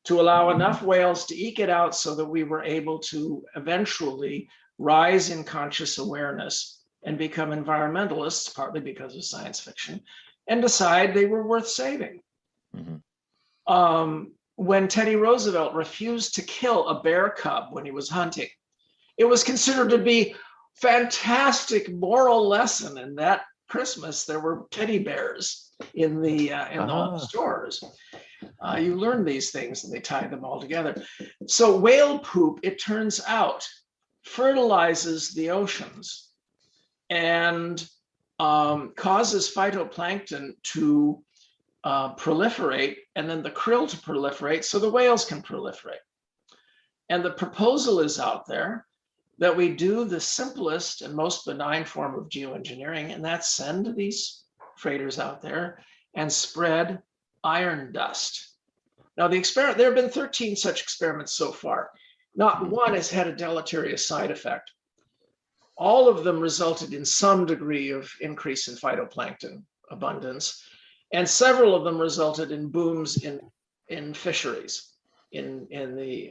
Speaker 3: to allow enough whales to eke it out so that we were able to eventually rise in conscious awareness and become environmentalists, partly because of science fiction, and decide they were worth saving. When Teddy Roosevelt refused to kill a bear cub when he was hunting, it was considered to be fantastic moral lesson. And that Christmas, there were teddy bears in the stores. You learn these things and they tie them all together. So whale poop, it turns out, fertilizes the oceans and causes phytoplankton to proliferate, and then the krill to proliferate so the whales can proliferate. And the proposal is out there that we do the simplest and most benign form of geoengineering, and that's send these freighters out there and spread iron dust. Now, there have been 13 such experiments so far. Not one has had a deleterious side effect. All of them resulted in some degree of increase in phytoplankton abundance, and several of them resulted in booms in fisheries, in the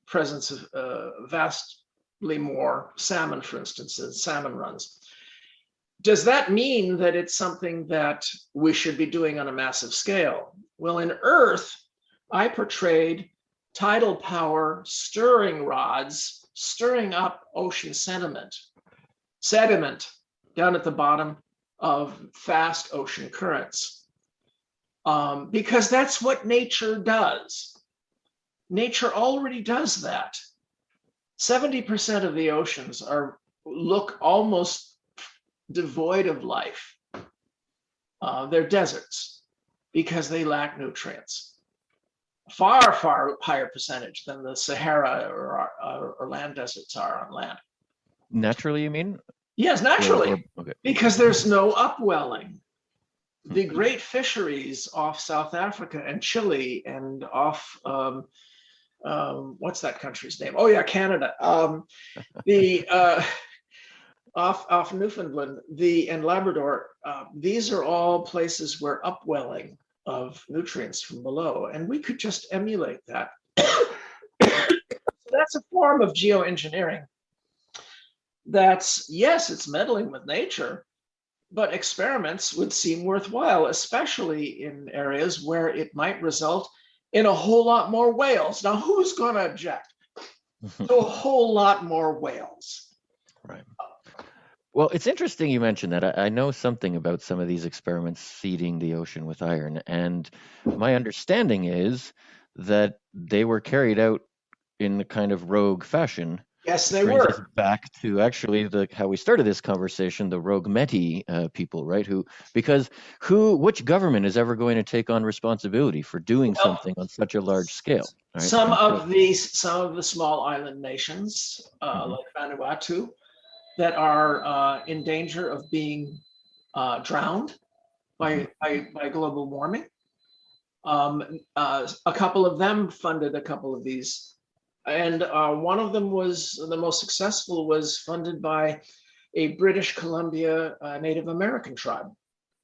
Speaker 3: presence of vastly more salmon, for instance, in salmon runs. Does that mean that it's something that we should be doing on a massive scale? Well, in Earth, I portrayed tidal power stirring rods stirring up ocean sediment down at the bottom of fast ocean currents, because that's what nature does. Nature already does that. 70% of the oceans look almost devoid of life. They're deserts because they lack nutrients. Far, far higher percentage than the Sahara or land deserts are on land.
Speaker 2: Naturally, you mean?
Speaker 3: Yes, naturally,
Speaker 2: okay.
Speaker 3: Because there's no upwelling. The great fisheries off South Africa and Chile and off, what's that country's name? Oh yeah, Canada. Off Newfoundland, and Labrador, these are all places where upwelling of nutrients from below, and we could just emulate that. So that's a form of geoengineering. Yes, it's meddling with nature, but experiments would seem worthwhile, especially in areas where it might result in a whole lot more whales. Now, who's going to object to a whole lot more whales?
Speaker 2: Right. Well, it's interesting you mentioned that. I know something about some of these experiments seeding the ocean with iron, and my understanding is that they were carried out in a kind of rogue fashion.
Speaker 3: Yes, they
Speaker 2: brings
Speaker 3: were.
Speaker 2: us back to actually how we started this conversation, the rogue Meti people, right? Which government is ever going to take on responsibility for doing something on such a large scale? Right?
Speaker 3: Some of the small island nations, like Vanuatu, that are in danger of being drowned by global warming. A couple of them funded a couple of these. And one of them the most successful, was funded by a British Columbia Native American tribe.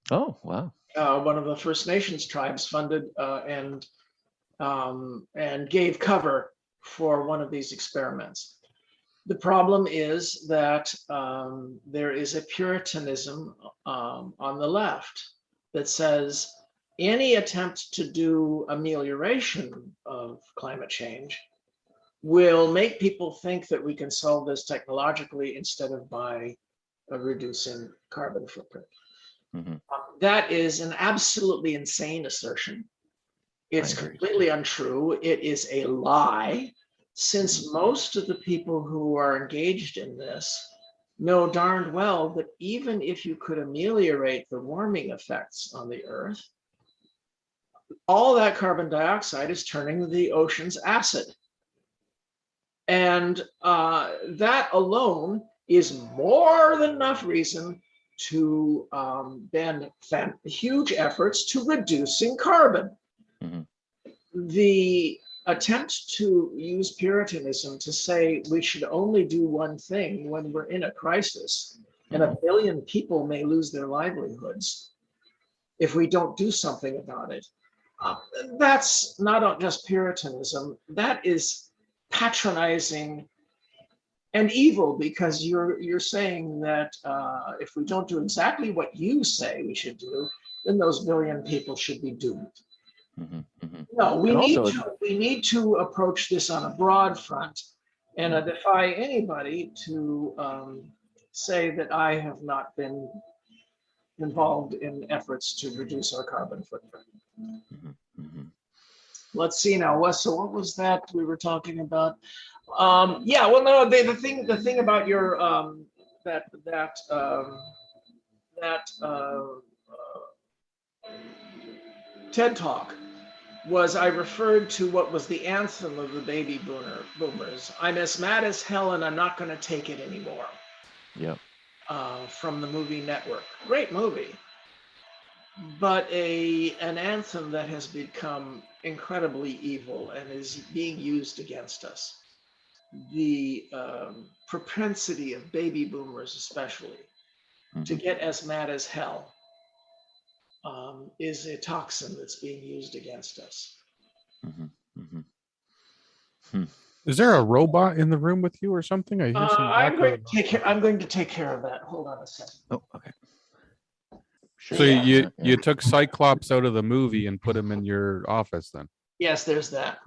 Speaker 2: Oh, wow.
Speaker 3: One of the First Nations tribes funded and gave cover for one of these experiments. The problem is that there is a Puritanism on the left that says any attempt to do amelioration of climate change will make people think that we can solve this technologically instead of by reducing carbon footprint. That is an absolutely insane assertion. It's completely untrue. It is a lie, since most of the people who are engaged in this know darned well that even if you could ameliorate the warming effects on the Earth, all that carbon dioxide is turning the oceans acid. And that alone is more than enough reason to bend huge efforts to reducing carbon. The attempt to use Puritanism to say we should only do one thing when we're in a crisis and 1 billion people may lose their livelihoods if we don't do something about it, That's not just Puritanism. That is patronizing and evil, because you're saying that if we don't do exactly what you say we should do, then those billion people should be doomed. No, we need to approach this on a broad front, and I defy anybody to say that I have not been involved in efforts to reduce our carbon footprint. Let's see now. So what was that we were talking about? Yeah, well, no, the thing about your TED talk was I referred to what was the anthem of the baby boomers. I'm as mad as hell, and I'm not going to take it anymore.
Speaker 2: Yeah.
Speaker 3: From the movie Network. Great movie, but an anthem that has become incredibly evil and is being used against us. The propensity of baby boomers, especially, to get as mad as hell is a toxin that's being used against us.
Speaker 1: Is there a robot in the room with you or something? I hear some
Speaker 3: I'm going to take care of that. Hold on a second.
Speaker 2: Oh, okay. Sure.
Speaker 1: So you took Cyclops out of the movie and put him in your office then?
Speaker 3: Yes, there's that.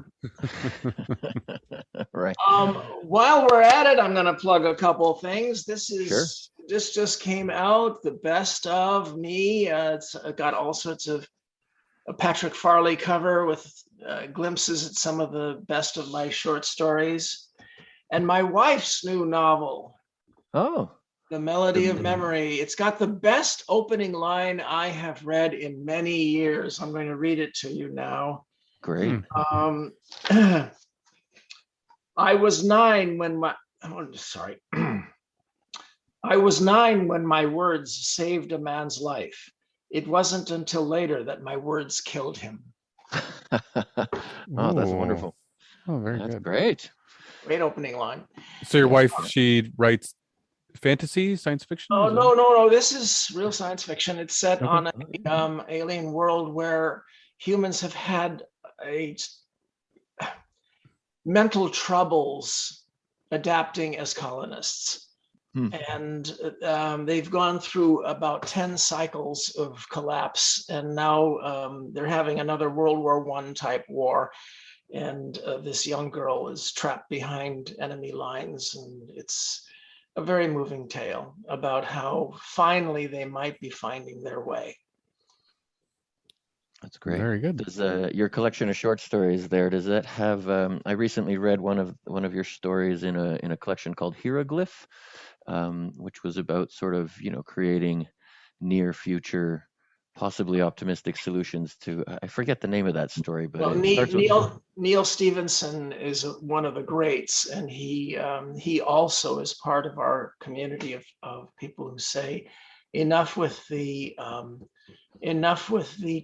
Speaker 2: Right.
Speaker 3: While we're at it, I'm going to plug a couple of things. This
Speaker 2: Sure.
Speaker 3: just came out, the best of me. It's got all sorts of a Patrick Farley cover with glimpses at some of the best of my short stories, and my wife's new novel.
Speaker 2: Oh.
Speaker 3: The Melody of Memory. It's got the best opening line I have read in many years. I'm going to read it to you now.
Speaker 2: Great.
Speaker 3: I was 9 when I was 9 when my words saved a man's life. It wasn't until later that my words killed him.
Speaker 2: Oh, that's wonderful.
Speaker 1: Oh, very
Speaker 2: That's
Speaker 1: good.
Speaker 2: great.
Speaker 3: Great opening line.
Speaker 1: So your wife, she writes fantasy, science fiction?
Speaker 3: Oh, no. This is real science fiction. It's set
Speaker 1: Okay.
Speaker 3: on an alien world where humans have had mental troubles adapting as colonists. And they've gone through about 10 cycles of collapse, and now they're having another World War I type war. And this young girl is trapped behind enemy lines, and it's a very moving tale about how finally they might be finding their way.
Speaker 2: That's great.
Speaker 1: Very good.
Speaker 2: Does your collection of short stories there? Does that have? I recently read one of your stories in a collection called Hieroglyph, which was about sort of creating near future, possibly optimistic solutions to. I forget the name of that story, but
Speaker 3: Neil Stevenson is one of the greats, and he also is part of our community of people who say enough with the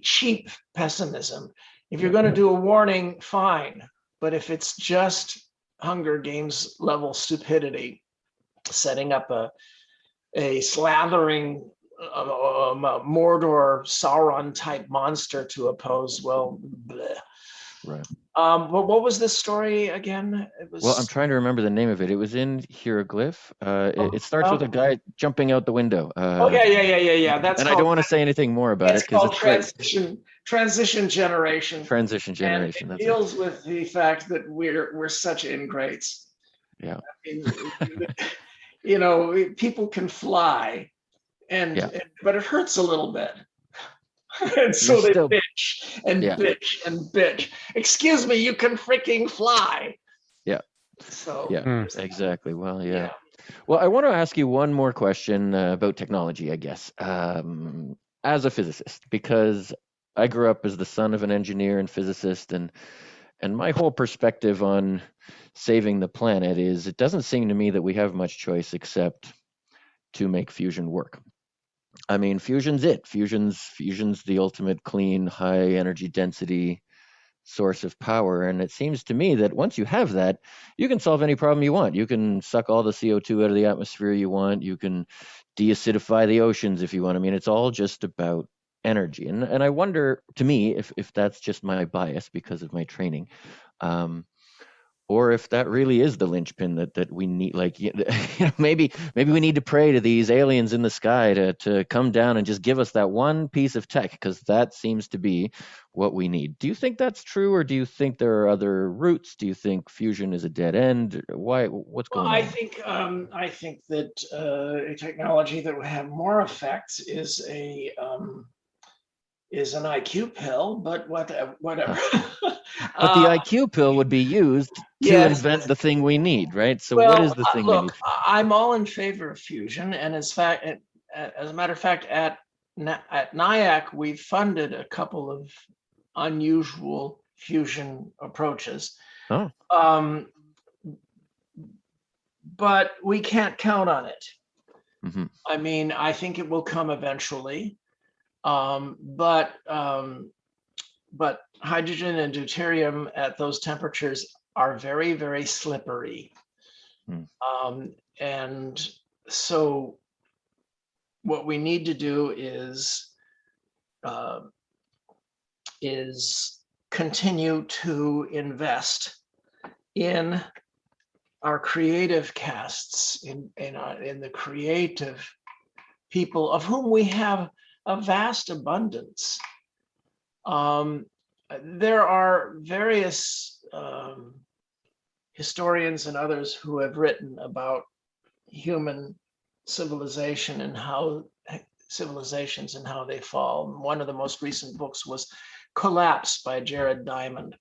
Speaker 3: cheap pessimism. If you're going to do a warning, fine, but if it's just Hunger Games level stupidity, setting up a slathering Mordor Sauron type monster to oppose, well, bleh.
Speaker 2: Right.
Speaker 3: What was this story again?
Speaker 2: Well, I'm trying to remember the name of it. It was in Hieroglyph. It starts with a guy jumping out the window.
Speaker 3: Yeah.
Speaker 2: And I don't want to say anything more about it because it's
Speaker 3: transition generation.
Speaker 2: Transition generation.
Speaker 3: And it deals with the fact that we're such ingrates.
Speaker 2: Yeah.
Speaker 3: People can fly, but it hurts a little bit. And so they bitch and bitch and bitch. Excuse me, you can freaking fly.
Speaker 2: Yeah.
Speaker 3: So
Speaker 2: exactly. Well, yeah. Well, I want to ask you one more question about technology, I guess, as a physicist, because I grew up as the son of an engineer and physicist, and my whole perspective on saving the planet is it doesn't seem to me that we have much choice except to make fusion work. I mean, fusion's it. Fusion's the ultimate clean, high energy density source of power. And it seems to me that once you have that, you can solve any problem you want. You can suck all the CO2 out of the atmosphere you want. You can deacidify the oceans if you want. I mean, it's all just about energy. And I wonder, to me, if that's just my bias because of my training, or if that really is the linchpin that we need. Like, maybe we need to pray to these aliens in the sky to come down and just give us that one piece of tech, because that seems to be what we need. Do you think that's true, or do you think there are other routes? Do you think fusion is a dead end? What's going on?
Speaker 3: I think that a technology that would have more effects is an IQ pill, but whatever.
Speaker 2: But the IQ pill would be used to invent the thing we need, right? So what is the thing we need?
Speaker 3: I'm all in favor of fusion, and as a matter of fact, at NIAC, we've funded a couple of unusual fusion approaches.
Speaker 2: Oh.
Speaker 3: But we can't count on it.
Speaker 2: Mm-hmm.
Speaker 3: I mean, I think it will come eventually. But hydrogen and deuterium at those temperatures are very, very slippery. And so what we need to do is continue to invest in our creative casts, in the creative people, of whom we have a vast abundance. There are various historians and others who have written about human civilization and how civilizations and how they fall. One of the most recent books was Collapse by Jared Diamond.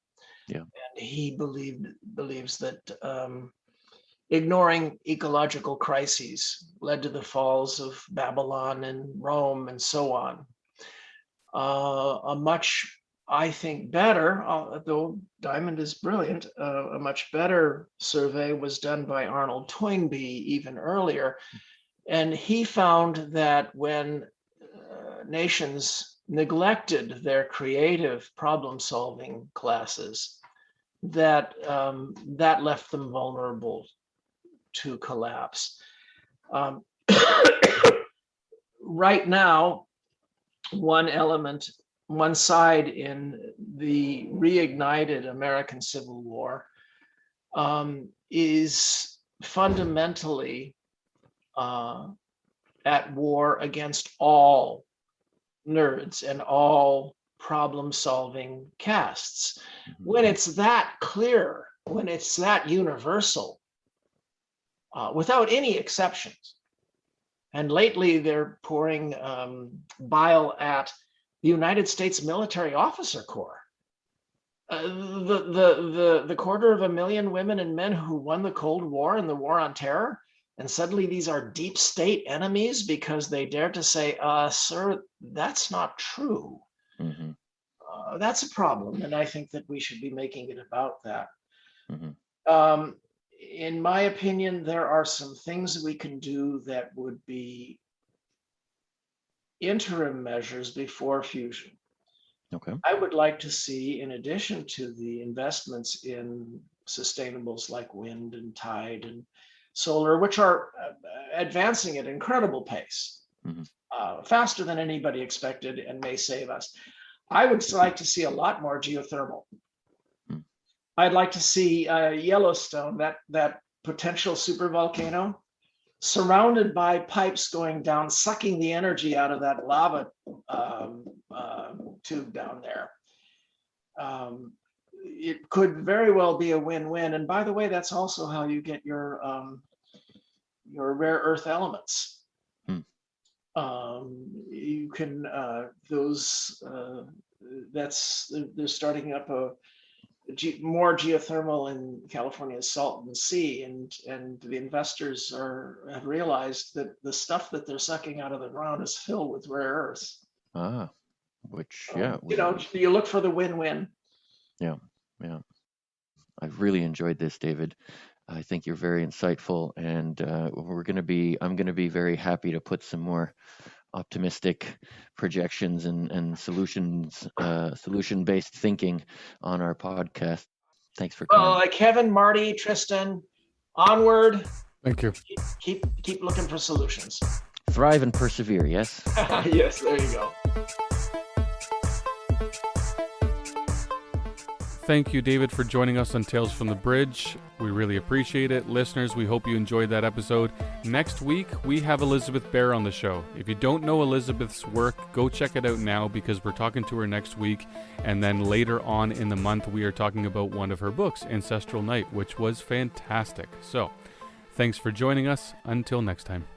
Speaker 2: Yeah.
Speaker 3: And he believes that ignoring ecological crises led to the falls of Babylon and Rome and so on. A much, I think, better, though Diamond is brilliant, a much better survey was done by Arnold Toynbee even earlier. And he found that when nations neglected their creative problem-solving classes, that left them vulnerable to collapse. Right now, one side in the reignited American Civil War is fundamentally at war against all nerds and all problem-solving castes. When it's that clear, when it's that universal, without any exceptions. And lately they're pouring bile at the United States Military Officer Corps. The 250,000 women and men who won the Cold War and the War on Terror, and suddenly these are deep state enemies because they dare to say, sir, that's not true.
Speaker 2: Mm-hmm.
Speaker 3: That's a problem, and I think that we should be making it about that.
Speaker 2: Mm-hmm.
Speaker 3: In my opinion, there are some things that we can do that would be interim measures before fusion.
Speaker 2: Okay.
Speaker 3: I would like to see, in addition to the investments in sustainables like wind and tide and solar, which are advancing at incredible pace, faster than anybody expected and may save us, I would like to see a lot more geothermal. I'd like to see Yellowstone, that potential supervolcano, surrounded by pipes going down, sucking the energy out of that lava tube down there. It could very well be a win-win. And by the way, that's also how you get your rare earth elements. You can they're starting up more geothermal in California's Salton Sea, and the investors have realized that the stuff that they're sucking out of the ground is filled with rare earths. You look for the win-win.
Speaker 2: Yeah. I've really enjoyed this, David. I think you're very insightful, and I'm going to be very happy to put some more optimistic projections and solution-based thinking on our podcast. Thanks for coming.
Speaker 3: Well, Kevin, Marty, Tristan, onward.
Speaker 1: Thank you.
Speaker 3: Keep looking for solutions.
Speaker 2: Thrive and persevere, yes?
Speaker 3: Yes, there you go.
Speaker 1: Thank you, David, for joining us on Tales from the Bridge. We really appreciate it. Listeners, we hope you enjoyed that episode. Next week, we have Elizabeth Bear on the show. If you don't know Elizabeth's work, go check it out now because we're talking to her next week. And then later on in the month, we are talking about one of her books, Ancestral Night, which was fantastic. So, thanks for joining us. Until next time.